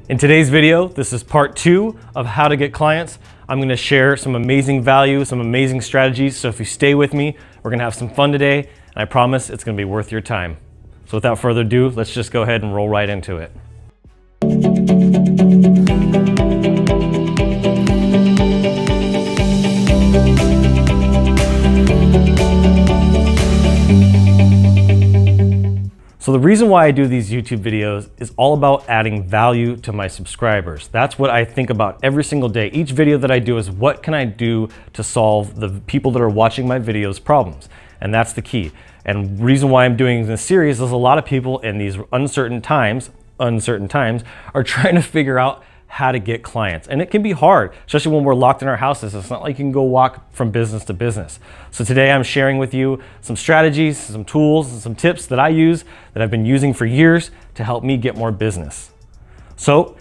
In today's video, this is part 2 of how to get clients. I'm going to share some amazing value, some amazing strategies. So if you stay with me, we're going to have some fun today, and I promise it's going to be worth your time. So without further ado, let's just go ahead and roll right into it. So the reason why I do these YouTube videos is all about adding value to my subscribers. That's what I think about every single day. Each video that I do is what can I do to solve the people that are watching my videos problems? And that's the key. And reason why I'm doing this series is a lot of people in these uncertain times are trying to figure out how to get clients. And it can be hard, especially when we're locked in our houses. It's not like you can go walk from business to business. So today I'm sharing with you some strategies, some tools, and some tips that I use that I've been using for years to help me get more business. So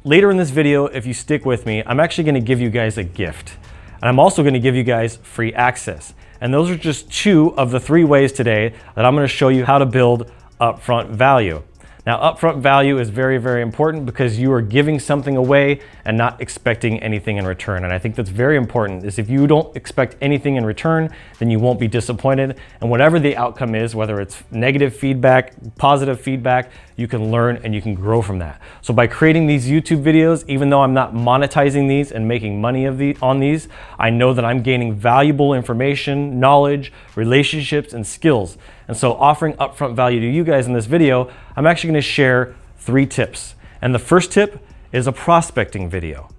later in this video, if you stick with me, I'm actually gonna give you guys a gift. And I'm also gonna give you guys free access. And those are just 2 of the 3 ways today that I'm gonna show you how to build upfront value. Now, upfront value is very, very important because you are giving something away and not expecting anything in return. And I think that's very important, is if you don't expect anything in return, then you won't be disappointed. And whatever the outcome is, whether it's negative feedback, positive feedback, you can learn and you can grow from that. So by creating these YouTube videos, even though I'm not monetizing these and making money on these, I know that I'm gaining valuable information, knowledge, relationships, and skills. And so offering upfront value to you guys in this video, I'm actually going to share 3 tips. And the first tip is a prospecting video.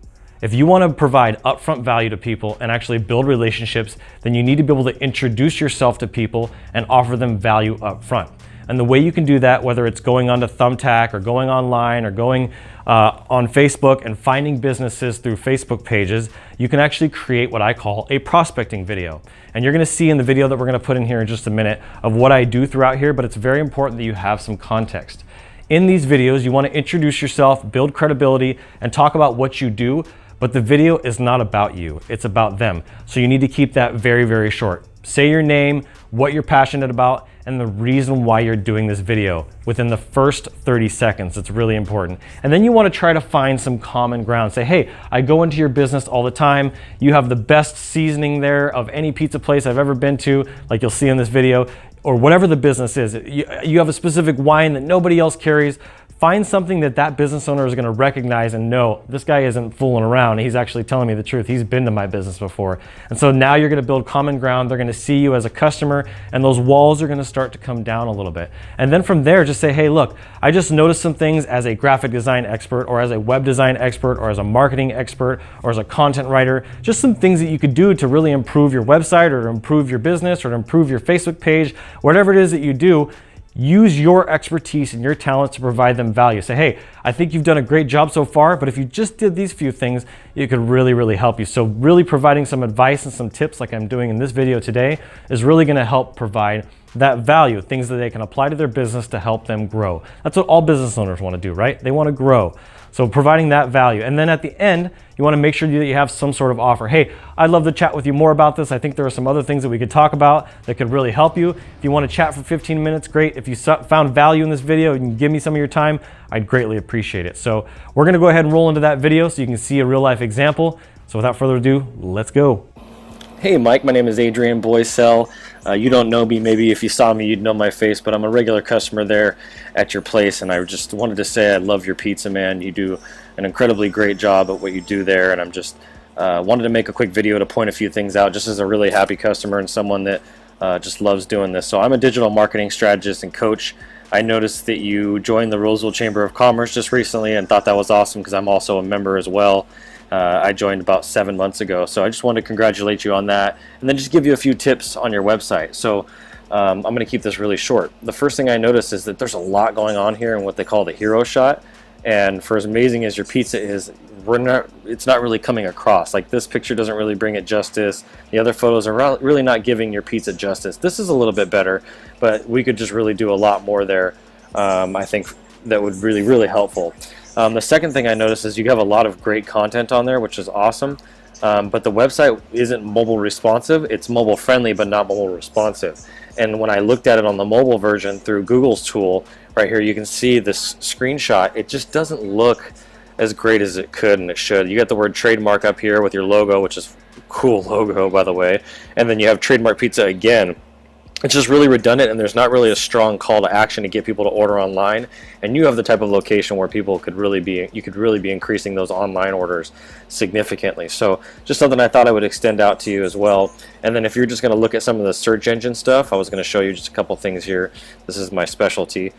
If you want to provide upfront value to people and actually build relationships, then you need to be able to introduce yourself to people and offer them value upfront. And the way you can do that, whether it's going onto Thumbtack or going online or going on Facebook and finding businesses through Facebook pages, you can actually create what I call a prospecting video. And you're gonna see in the video that we're gonna put in here in just a minute of what I do throughout here, but it's very important that you have some context. In these videos, you wanna introduce yourself, build credibility, and talk about what you do, but the video is not about you, it's about them. So you need to keep that very, very short. Say your name, what you're passionate about, and the reason why you're doing this video within the first 30 seconds. It's really important. And then you want to try to find some common ground. Say, hey, I go into your business all the time. You have the best seasoning there of any pizza place I've ever been to, like you'll see in this video, or whatever the business is. You have a specific wine that nobody else carries. Find something that that business owner is going to recognize and know, this guy isn't fooling around. He's actually telling me the truth. He's been to my business before. And so now you're going to build common ground. They're going to see you as a customer, and those walls are going to start to come down a little bit. And then from there, just say, hey, look, I just noticed some things as a graphic design expert or as a web design expert or as a marketing expert or as a content writer, just some things that you could do to really improve your website or to improve your business or to improve your Facebook page, whatever it is that you do. Use your expertise and your talents to provide them value. Say, hey, I think you've done a great job so far, but if you just did these few things, it could really, really help you. So really providing some advice and some tips like I'm doing in this video today is really gonna help provide that value, things that they can apply to their business to help them grow. That's what all business owners wanna do, right? They wanna grow. So providing that value. And then at the end, you wanna make sure that you have some sort of offer. Hey, I'd love to chat with you more about this. I think there are some other things that we could talk about that could really help you. If you wanna chat for 15 minutes, great. If you found value in this video and you can give me some of your time, I'd greatly appreciate it. So we're gonna go ahead and roll into that video so you can see a real life example. So without further ado, let's go. Hey Mike, my name is Adrian Boycell. You don't know me, maybe if you saw me you'd know my face, but I'm a regular customer there at your place, and I just wanted to say I love your pizza, man. You do an incredibly great job at what you do there, and I'm just wanted to make a quick video to point a few things out just as a really happy customer and someone that just loves doing this. So I'm a digital marketing strategist and coach. I noticed that you joined the Roseville Chamber of Commerce just recently and thought that was awesome because I'm also a member as well. I joined about 7 months ago, so I just wanted to congratulate you on that and then just give you a few tips on your website. So I'm going to keep this really short. The first thing I noticed is that there's a lot going on here in what they call the hero shot, and for as amazing as your pizza is, it's not really coming across. Like this picture doesn't really bring it justice. The other photos are really not giving your pizza justice. This is a little bit better, but we could just really do a lot more there. I think that would really, really helpful. The second thing I noticed is you have a lot of great content on there, which is awesome. But the website isn't mobile responsive. It's mobile friendly, but not mobile responsive. And when I looked at it on the mobile version through Google's tool, right here, you can see this screenshot. It just doesn't look as great as it could and it should. You got the word trademark up here with your logo, which is a cool logo, by the way, and then you have trademark pizza again. It's just really redundant, and there's not really a strong call to action to get people to order online. And you have the type of location where people could really be, you could really be increasing those online orders significantly. So just something I thought I would extend out to you as well. And then if you're just going to look at some of the search engine stuff, I was going to show you just a couple things here. This is my specialty.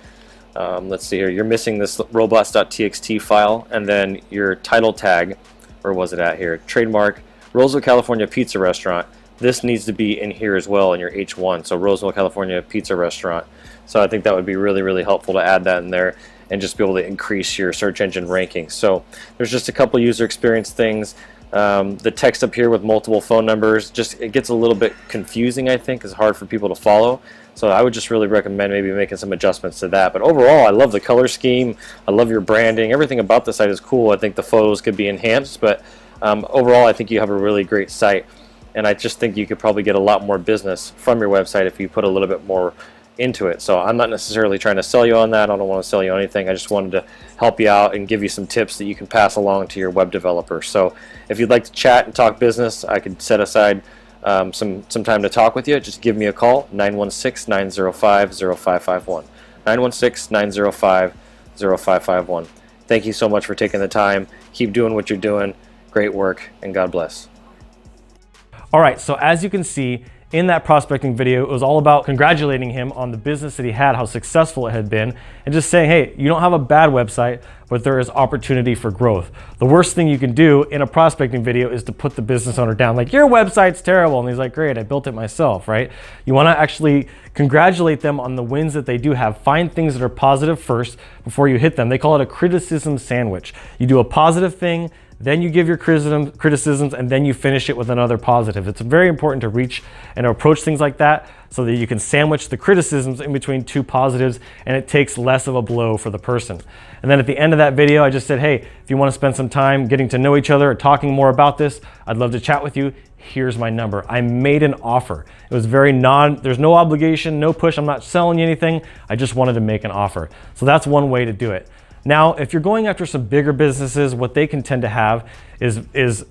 Let's see here. You're missing this robots.txt file, and then your title tag. Where was it at here? Trademark Roseville, California Pizza Restaurant. This needs to be in here as well in your H1. So Roseville, California Pizza Restaurant. So I think that would be really, really helpful to add that in there and just be able to increase your search engine ranking. So there's just a couple user experience things. The text up here with multiple phone numbers, just it gets a little bit confusing, I think. It's hard for people to follow. So I would just really recommend maybe making some adjustments to that. But overall, I love the color scheme. I love your branding. Everything about the site is cool. I think the photos could be enhanced. But overall, I think you have a really great site. And I just think you could probably get a lot more business from your website if you put a little bit more into it. So I'm not necessarily trying to sell you on that. I don't want to sell you anything. I just wanted to help you out and give you some tips that you can pass along to your web developer. So if you'd like to chat and talk business, I could set aside some time to talk with you. Just give me a call, 916-905-0551. 916-905-0551. Thank you so much for taking the time. Keep doing what you're doing. Great work, and God bless. All right, so as you can see, in that prospecting video, it was all about congratulating him on the business that he had, how successful it had been, and just saying, hey, you don't have a bad website, but there is opportunity for growth. The worst thing you can do in a prospecting video is to put the business owner down, like, your website's terrible. And he's like, great, I built it myself, right? You wanna actually congratulate them on the wins that they do have. Find things that are positive first before you hit them. They call it a criticism sandwich. You do a positive thing, then you give your criticisms, and then you finish it with another positive. It's very important to reach and approach things like that so that you can sandwich the criticisms in between two positives, and it takes less of a blow for the person. And then at the end of that video, I just said, hey, if you want to spend some time getting to know each other or talking more about this, I'd love to chat with you. Here's my number. I made an offer. It was there's no obligation, no push. I'm not selling you anything. I just wanted to make an offer. So that's one way to do it. Now, if you're going after some bigger businesses, what they can tend to have is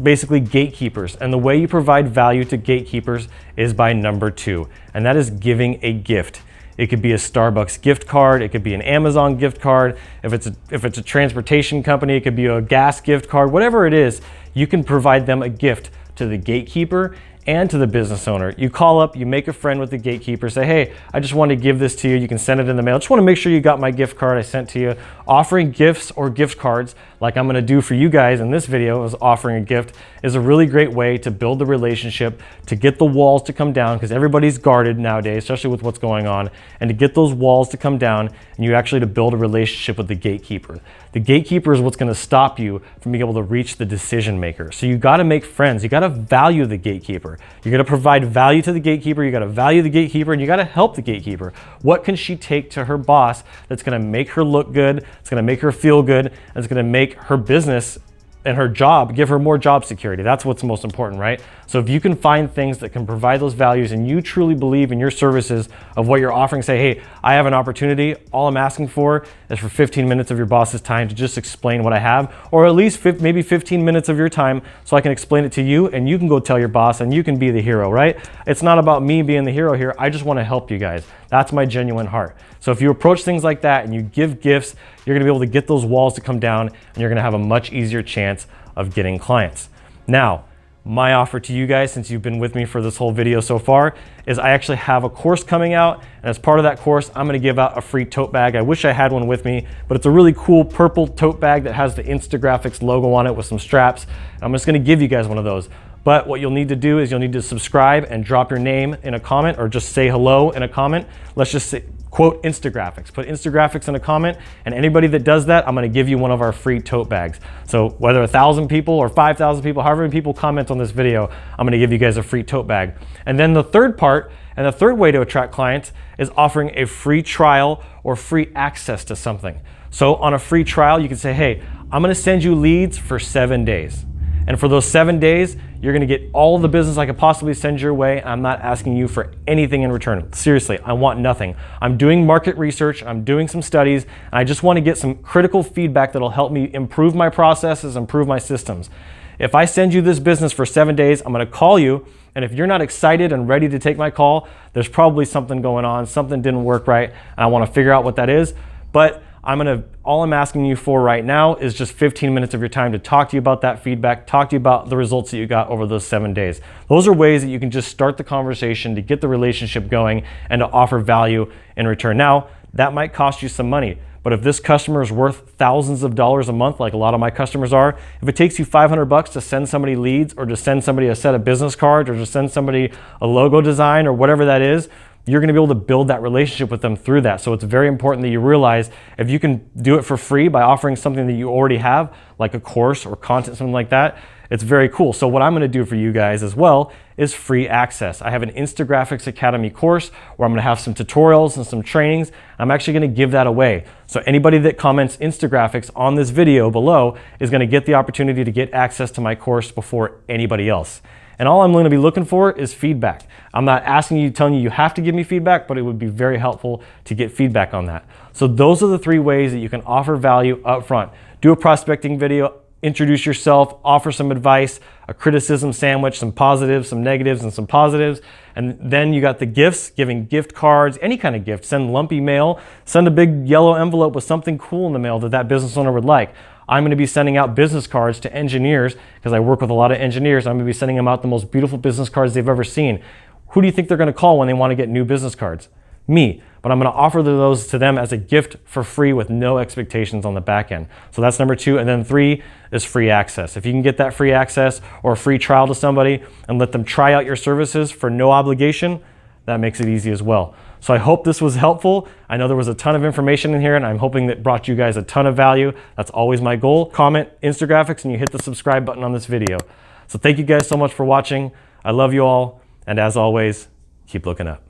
basically gatekeepers. And the way you provide value to gatekeepers is by number 2, and that is giving a gift. It could be a Starbucks gift card. It could be an Amazon gift card. If it's a transportation company, it could be a gas gift card. Whatever it is, you can provide them a gift to the gatekeeper and to the business owner. You call up, you make a friend with the gatekeeper, say, hey, I just want to give this to you. You can send it in the mail. I just want to make sure you got my gift card I sent to you. Offering gifts or gift cards, like I'm going to do for you guys in this video, is offering a gift, is a really great way to build the relationship, to get the walls to come down, because everybody's guarded nowadays, especially with what's going on, and to get those walls to come down, and you actually to build a relationship with the gatekeeper. The gatekeeper is what's going to stop you from being able to reach the decision maker. So you got to make friends. You got to value the gatekeeper. You're going to provide value to the gatekeeper. You got to value the gatekeeper, and you got to help the gatekeeper. What can she take to her boss that's going to make her look good, it's going to make her feel good, and it's going to make her business and her job, give her more job security. That's what's most important, right? So if you can find things that can provide those values and you truly believe in your services of what you're offering, say, hey, I have an opportunity. All I'm asking for is for 15 minutes of your boss's time to just explain what I have, or at least maybe 15 minutes of your time so I can explain it to you and you can go tell your boss and you can be the hero, right? It's not about me being the hero here. I just want to help you guys. That's my genuine heart. So if you approach things like that and you give gifts, you're going to be able to get those walls to come down and you're going to have a much easier chance of getting clients. Now, my offer to you guys, since you've been with me for this whole video so far, is I actually have a course coming out, and as part of that course, I'm going to give out a free tote bag. I wish I had one with me, but it's a really cool purple tote bag that has the Instagraphics logo on it with some straps. I'm just going to give you guys one of those. But what you'll need to do is you'll need to subscribe and drop your name in a comment, or just say hello in a comment. Let's just say, quote Instagraphics. Put Instagraphics in a comment, and anybody that does that, I'm going to give you one of our free tote bags. So whether 1,000 people or 5,000 people, however many people comment on this video, I'm going to give you guys a free tote bag. And then the third part, and the third way to attract clients, is offering a free trial or free access to something. So on a free trial, you can say, hey, I'm going to send you leads for 7 days. And for those 7 days, You're gonna get all the business I could possibly send your way. I'm not asking you for anything in return. Seriously, I want nothing. I'm doing market research, I'm doing some studies, and I just wanna get some critical feedback that'll help me improve my processes, improve my systems. If I send you this business for 7 days, I'm gonna call you, and if you're not excited and ready to take my call, there's probably something going on, something didn't work right, and I wanna figure out what that is. But all I'm asking you for right now is just 15 minutes of your time to talk to you about that feedback, talk to you about the results that you got over those 7 days. Those are ways that you can just start the conversation to get the relationship going and to offer value in return. Now, that might cost you some money, but if this customer is worth thousands of dollars a month, like a lot of my customers are, if it takes you $500 to send somebody leads or to send somebody a set of business cards or to send somebody a logo design or whatever that is, you're gonna be able to build that relationship with them through that. So it's very important that you realize if you can do it for free by offering something that you already have, like a course or content, something like that, it's very cool. So what I'm gonna do for you guys as well is free access. I have an Instagraphics Academy course where I'm gonna have some tutorials and some trainings. I'm actually gonna give that away. So anybody that comments Instagraphics on this video below is gonna get the opportunity to get access to my course before anybody else. And all I'm going to be looking for is feedback. I'm not asking you, telling you have to give me feedback, but it would be very helpful to get feedback on that. So those are the 3 ways that you can offer value up front. Do a prospecting video, introduce yourself, offer some advice, a criticism sandwich, some positives, some negatives, and some positives. And then you got the gifts, giving gift cards, any kind of gift. Send lumpy mail, send a big yellow envelope with something cool in the mail that business owner would like. I'm going to be sending out business cards to engineers because I work with a lot of engineers. I'm going to be sending them out the most beautiful business cards they've ever seen. Who do you think they're going to call when they want to get new business cards? Me. But I'm going to offer those to them as a gift for free with no expectations on the back end. So that's number 2. And then 3 is free access. If you can get that free access or a free trial to somebody and let them try out your services for no obligation, that makes it easy as well. So I hope this was helpful. I know there was a ton of information in here and I'm hoping that brought you guys a ton of value. That's always my goal. Comment Instagraphics and you hit the subscribe button on this video. So thank you guys so much for watching. I love you all. And as always, keep looking up.